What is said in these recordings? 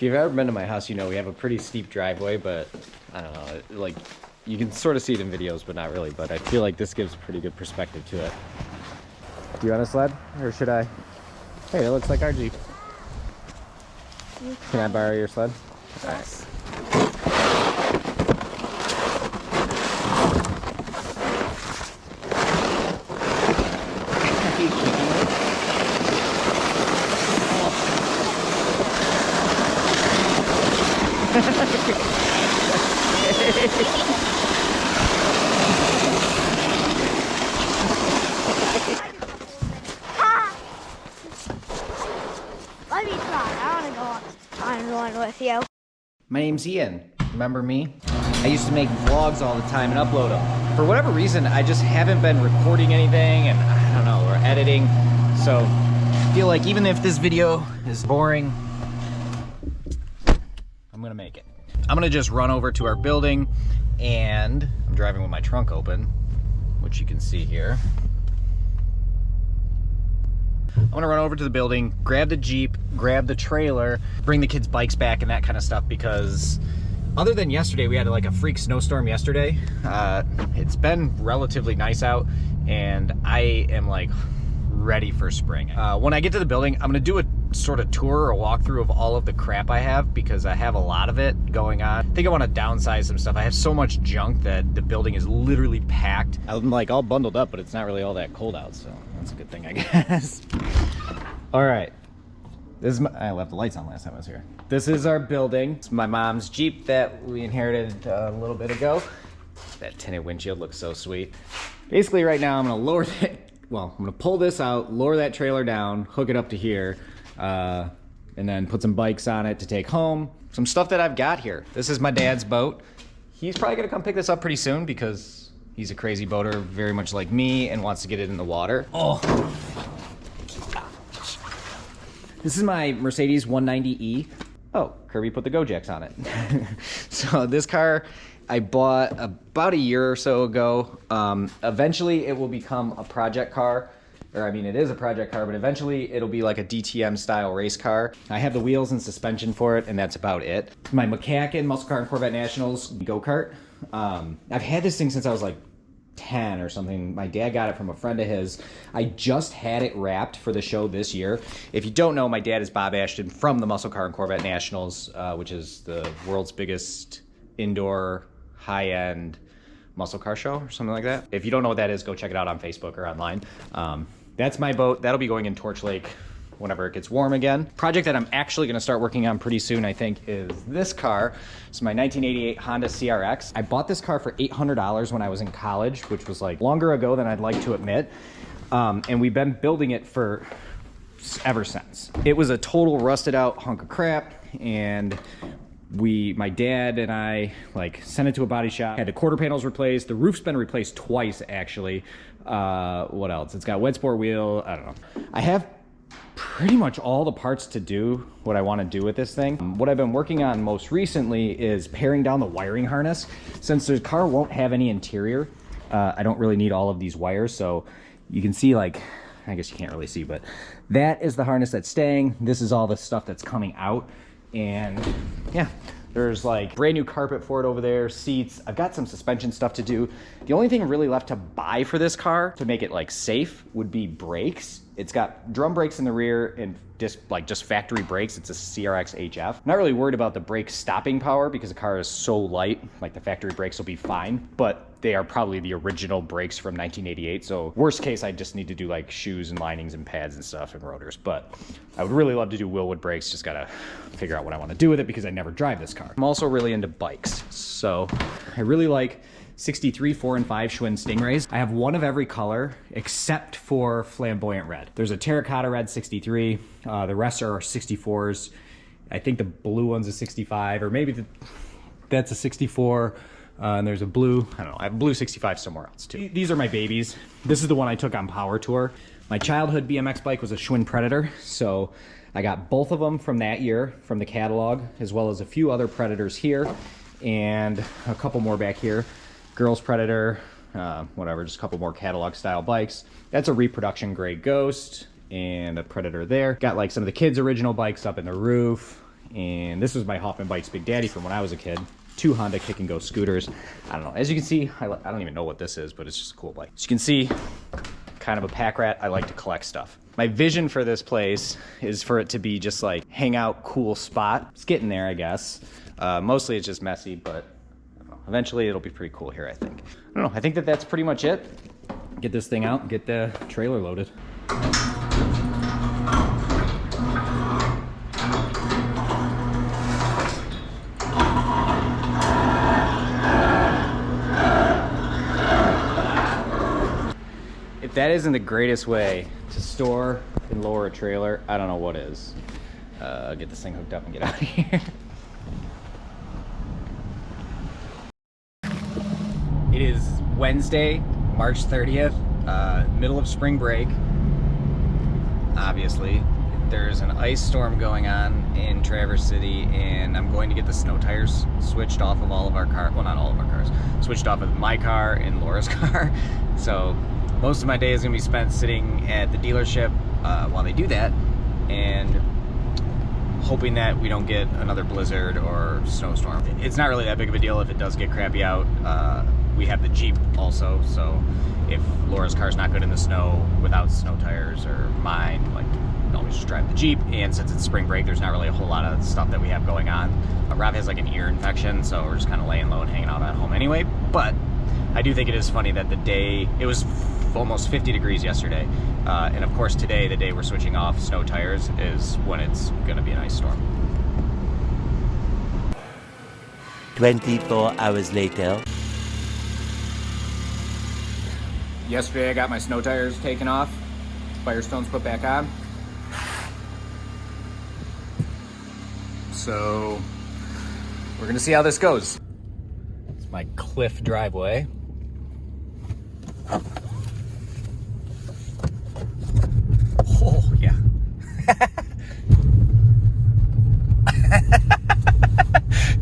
you've ever been to my house, you know we have a pretty steep driveway, but I don't know, like you can sort of see it in videos, but not really. But I feel like this gives a pretty good perspective to it. Do you want a sled, or should I? Hey, it looks like our Jeep. Can I borrow your sled? Yes. Let me try. I want to go on one with you. My name's Ian. Remember me? I used to make vlogs all the time and upload them. For whatever reason, I just haven't been recording anything, and I don't know, or editing. So I feel like even if this video is boring, I'm gonna make it. I'm gonna just run over to our building, and I'm driving with my trunk open, which you can see here. I'm gonna run over to the building, grab the Jeep, grab the trailer, bring the kids' bikes back and that kind of stuff, because other than yesterday, we had like a freak snowstorm yesterday. It's been relatively nice out, and I am like ready for spring. When I get to the building, I'm gonna do a sort of tour or walkthrough of all of the crap I have, because I have a lot of it going on. I think I want to downsize some stuff. I have so much junk that the building is literally packed. I'm like all bundled up, but it's not really all that cold out, so that's a good thing, I guess. All right, this is I left the lights on last time I was here. This is our building. It's my mom's Jeep that we inherited a little bit ago. That tinted windshield looks so sweet. Basically right now I'm gonna lower that, well, I'm gonna pull this out, lower that trailer down, hook it up to here, and then put some bikes on it to take home. Some stuff that I've got here. This is my dad's boat. He's probably gonna come pick this up pretty soon because he's a crazy boater, very much like me, and wants to get it in the water. Oh. This is my Mercedes 190E. Oh, Kirby put the Go-Jacks on it. So this car I bought about a year or so ago. Eventually it will become a project car. Or I mean, it is a project car, but eventually it'll be like a DTM style race car. I have the wheels and suspension for it, and that's about it. My McCacken Muscle Car and Corvette Nationals go-kart. I've had this thing since I was like 10 or something. My dad got it from a friend of his. I just had it wrapped for the show this year. If you don't know, my dad is Bob Ashton from the Muscle Car and Corvette Nationals, which is the world's biggest indoor high-end muscle car show or something like that. If you don't know what that is, go check it out on Facebook or online. That's my boat. That'll be going in Torch Lake whenever it gets warm again. Project that I'm actually gonna start working on pretty soon, I think, is this car. It's my 1988 Honda CRX. I bought this car for $800 when I was in college, which was like longer ago than I'd like to admit. And we've been building it for ever since. It was a total rusted out hunk of crap, and my dad and I like sent it to a body shop, had the quarter panels replaced. The roof's been replaced twice actually. What else? It's got wet sport wheel. I don't know. I have pretty much all the parts to do what I want to do with this thing. What I've been working on most recently is paring down the wiring harness. Since the car won't have any interior, I don't really need all of these wires. So you can see, like, I guess you can't really see, but that is the harness that's staying. This is all the stuff that's coming out. And yeah, there's like brand new carpet for it over there, seats. I've got some suspension stuff to do. The only thing really left to buy for this car to make it like safe would be brakes. It's got drum brakes in the rear and just factory brakes. It's a CRX HF. I'm not really worried about the brake stopping power because the car is so light, like the factory brakes will be fine, but they are probably the original brakes from 1988. So worst case, I just need to do like shoes and linings and pads and stuff and rotors. But I would really love to do Willwood brakes. Just gotta figure out what I want to do with it because I never drive this car. I'm also really into bikes. So I really like 63 4 and 5 Schwinn Stingrays. I have one of every color except for flamboyant red. There's a terracotta red 63. The rest are 64s. I think the blue one's a 65, or maybe that's a 64. And there's a blue, I don't know, I have a blue 65 somewhere else too. These are my babies. This is the one I took on Power Tour. My childhood BMX bike was a Schwinn Predator, so I got both of them from that year, from the catalog, as well as a few other Predators here, and a couple more back here. Girls Predator, whatever, just a couple more catalog style bikes. That's a reproduction grade Ghost, and a Predator there. Got like some of the kids' original bikes up in the roof, and this was my Hoffman Bikes Big Daddy from when I was a kid. 2 Honda Kick and Go scooters. I don't know. As you can see, I don't even know what this is, but it's just a cool bike. As you can see, kind of a pack rat. I like to collect stuff. My vision for this place is for it to be just like hangout, cool spot. It's getting there, I guess. Mostly it's just messy, but I don't know. Eventually it'll be pretty cool here, I think. I don't know. I think that that's pretty much it. Get this thing out and get the trailer loaded. If that isn't the greatest way to store and lower a trailer, I don't know what is. Get this thing hooked up and get out of here. It is Wednesday, March 30th, middle of spring break. Obviously, there's an ice storm going on in Traverse City, and I'm going to get the snow tires switched off of all of our cars. Well, not all of our cars. Switched off of my car and Laura's car. So most of my day is going to be spent sitting at the dealership while they do that, and hoping that we don't get another blizzard or snowstorm. It's not really that big of a deal if it does get crappy out. We have the Jeep also, so if Laura's car's not good in the snow without snow tires, or mine, like, I'll always just drive the Jeep. And since it's spring break, there's not really a whole lot of stuff that we have going on. Rob has like an ear infection, so we're just kind of laying low and hanging out at home anyway. But I do think it is funny that the day, it was almost 50 degrees yesterday, and of course today, the day we're switching off snow tires, is when it's going to be an ice storm. 24 hours later. Yesterday I got my snow tires taken off, Firestones put back on. So we're gonna see how this goes. It's my cliff driveway. Oh yeah.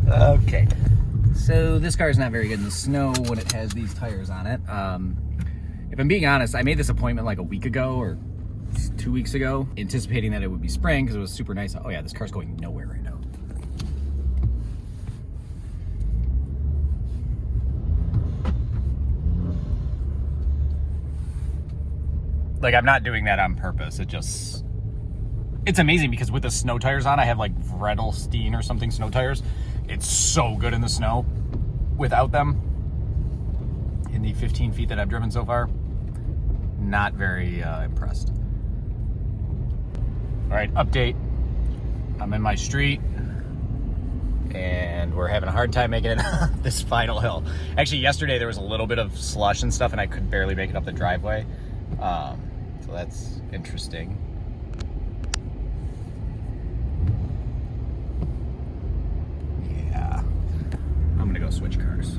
Okay. So this car is not very good in the snow when it has these tires on it. If I'm being honest, I made this appointment like a week ago or 2 weeks ago, anticipating that it would be spring because it was super nice. Oh yeah, this car's going nowhere right now. Like, I'm not doing that on purpose. It's amazing because with the snow tires on, I have like Vredelstein or something snow tires. It's so good in the snow. Without them, in the 15 feet that I've driven so far, not very impressed. All right, update. I'm in my street, and we're having a hard time making it up this final hill. Actually, yesterday there was a little bit of slush and stuff, and I could barely make it up the driveway. So that's interesting. Yeah, I'm gonna go switch cars.